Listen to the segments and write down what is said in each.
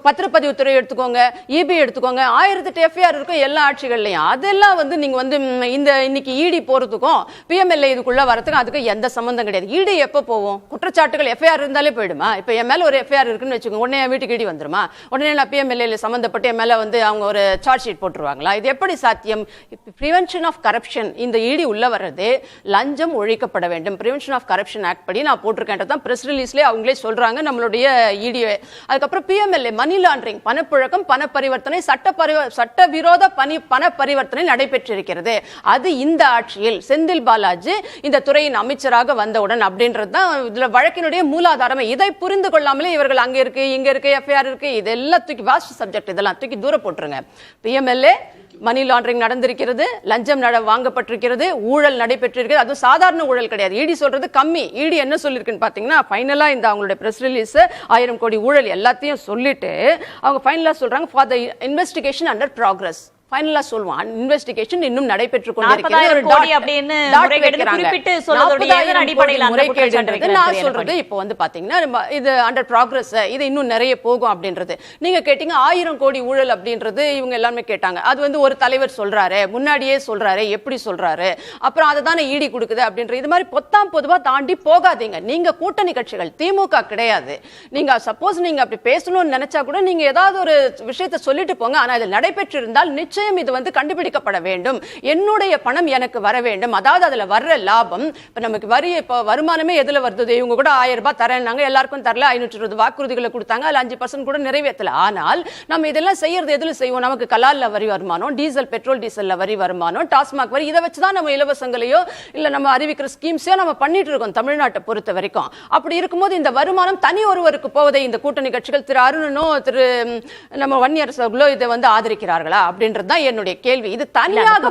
பத்திரப்பதிவுத்துறை எடுத்துக்கோங்க, இபி எடுத்துக்கோங்க, 1008 எஃப்ஐஆர் இருக்கும் எல்லா ஆட்சிகள்லையும். அதெல்லாம் வந்து நீங்க வந்து இன்னைக்கு இடி போறதுக்கும் பிஎம்எல்ஏ இதுக்குள்ள வரதுக்கும் அதுக்கு எந்த சம்பந்தம் கிடையாது. இடி எப்ப போவோம்? குற்றச்சாட்டுகள் எஃப்ஐஆர் இருந்தாலே போயிடுமா? இப்ப என் மேல ஒரு எஃப்ஐஆர் இருக்குன்னு வச்சுக்கோங்க, உடனே வீட்டுக்கு இடி வந்துருமா? உடனே நான் பிஎம்எல்ஏ சம்பந்தப்பட்டு என் மேல வந்து அவங்க ஒரு சார்ஜ் ஷீட் போட்டுருவாங்களா? இது எப்படி சாத்தியம்? பிரிவென்ஷன் ஆஃப் கரப்ஷன், இந்த இடி உள்ள வர்றது லஞ்சம் ஒழிக்கப்பட வேண்டும். பிரிவென்ஷன் ஆஃப் கரப்ஷன் ஆக்ட் படி நான் போட்டிருக்கேன். பிரஸ் ரிலீஸ்ல அவங்களே சொல்றாங்க நம்மளுடைய இடி. அதுக்கப்புறம் பிஎம்எல்ஏ மணி லாண்டரிங், பணப்புழக்கம், பண பரிவர்த்தனை, சட்டவிரோத பண பரிவர்த்தனை நடைபெற்றிருக்கிறது. அது இந்த ஆட்சியில் செந்தில் பாலாஜி இந்த துறையின் அமைச்சராக வந்தவுடன் அப்படின்றது தான் இதுல வழக்கினுடைய மூலாதாரம். இதை புரிந்து கொள்ளாமலே இவர்கள் அங்க இருக்கு இங்க இருக்கு எஃப்ஐஆர் இருக்கு இதெல்லாம் தூக்கி வாஸ்ட் சப்ஜெக்ட் இதெல்லாம் தூக்கி தூர போட்டுருங்க. பிஎம்எல்ஏ மணி லாண்டரிங் நடந்திருக்கிறது, லஞ்சம் வாங்கப்பட்டிருக்கிறது, ஊழல் நடைபெற்றிருக்கிறது. அது சாதாரண ஊழல் கிடையாது. இடி சொல்றது கம்மி. இடி என்ன சொல்லிருக்குன்னு பாத்தீங்கன்னா, ஃபைனலா இந்த அவங்களுடைய பிரஸ் ரிலீஸ் 1000 கோடி ஊழல் எல்லாத்தையும் சொல்லிட்டு அவங்க ஃபைனலா சொல்றாங்க for the investigation under progress. ஃபைனலா சொல்வான் இன்வெஸ்டிகேஷன் இன்னும் நடைபெற்றுக் கொண்டிருக்கிறது. நான் சொல்றது இப்போ வந்து பாத்தீங்கன்னா இது அண்டர் ப்ராக்ரஸ், இது இன்னும் நிறைய போகும் அப்படின்றது. நீங்க கேட்டீங்க 1000 கோடி ஊழல் அப்படின்றது இவங்க எல்லாமே கேட்டாங்க. அது வந்து ஒரு தலைவர் சொல்றாரு, முன்னாடியே சொல்றாரு, எப்படி சொல்றாரு, அப்புறம் அதை தானே ஈடி கொடுக்குது அப்படின்றது. இது மாதிரி பொத்தாம் பொதுவா தாண்டி போகாதீங்க. நீங்க கூட்டணி கட்சிகள், திமுக கிடையாது. நீங்க சப்போஸ் நீங்க அப்படி பேசணும்னு நினைச்சா கூட நீங்க ஏதாவது ஒரு விஷயத்தை சொல்லிட்டு போங்க. ஆனா இது நடைபெற்றிருந்தால் நிச்சயம் இது வந்து கண்டுபிடிக்கப்பட வேண்டும். என்னுடைய பணம் எனக்கு வர வேண்டும். அதாவது அதுல வர்ற லாபம், இப்ப நமக்கு வரி வருமானமே எதுல வருது? இவங்க கூட 1000 ரூபாய் தரேன்னாங்க, எல்லாருக்கும் தரல, 520 வாக்குறுதிகளை கொடுத்தாங்க, அதுல 5% கூட நிறைவேற்றல. ஆனால் நம்ம இதெல்லாம் செய்யறது எதுல செய்வோம்? நமக்கு கலால்ல வரி வருமானம், டீசல் பெட்ரோல் டீசல்ல வரி வருமானம், டாஸ்மாக் வரி, இதை வச்சுதான் நம்ம இலவசங்களையோ இல்ல நம்ம அறிவிக்கிற ஸ்கீம்ஸையோ நம்ம பண்ணிட்டு இருக்கோம் தமிழ்நாட்டை பொறுத்த வரைக்கும். அப்படி இருக்கும்போது இந்த வருமானம் தனி ஒருவருக்கு போவதை இந்த கூட்டணி கட்சிகள் திரு அருணனோ திரு நம்ம வன்னியரசர்களோ இதை வந்து ஆதரிக்கிறார்களா அப்படின்றதுதான் என்னுடைய கேள்வி. இது தனியாக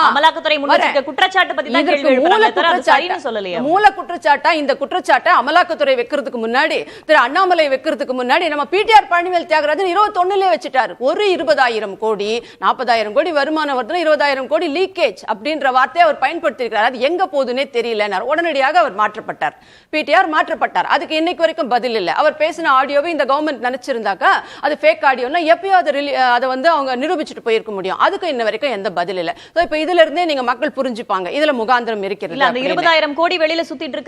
அமலாக்கத்துறை முன்வச்சிருக்க குற்றச்சாட்டு பத்தி தான் கேள்வி எழுப்புறாங்க. சரின்னு சொல்லலையா? மூல குற்றச்சாட்டா இந்த குற்றச்சாட்டை அமலாக்கத்துறை வைக்கிறதுக்கு முன்னாடி, திரு அண்ணாமலை வைக்கிறதுக்கு முன்னாடி நம்ம பிடிஆர் பழனிவேல் தியாகராஜன் 21 வச்சிட்டாரு. ஒரு 20,000 கோடி 40,000 கோடி வருமானம் வருது, 20,000 கோடி லீக்கேஜ் அப்படின்ற வார்த்தையை அவர் பயன்படுத்தியிருக்கிறார். அது எங்க போகுதுன்னே தெரியல. உடனடியாக அவர் மாற்றப்பட்டார், பிடிஆர் மாற்றப்பட்டார். அதுக்கு இன்னைக்கு வரைக்கும் பதில் இல்லை. அவர் பேசின ஆடியோவை இந்த கவர்மெண்ட் நினைச்சிருந்தாக்கா அது ஃபேக் ஆடியோன்னா எப்பயோ அதை வந்து அவங்க நிரூபிச்சுட்டு போயிருக்க முடியும். அதுக்கு இன்ன வரைக்கும் எந்த பதில் இல்லை. இப்ப இதுல இருந்தே நீங்க மக்கள் புரிஞ்சுப்பாங்க இதுல முகாந்திரம் இருக்கிறது. 20,000 கோடி வெளியில சுத்திட்டு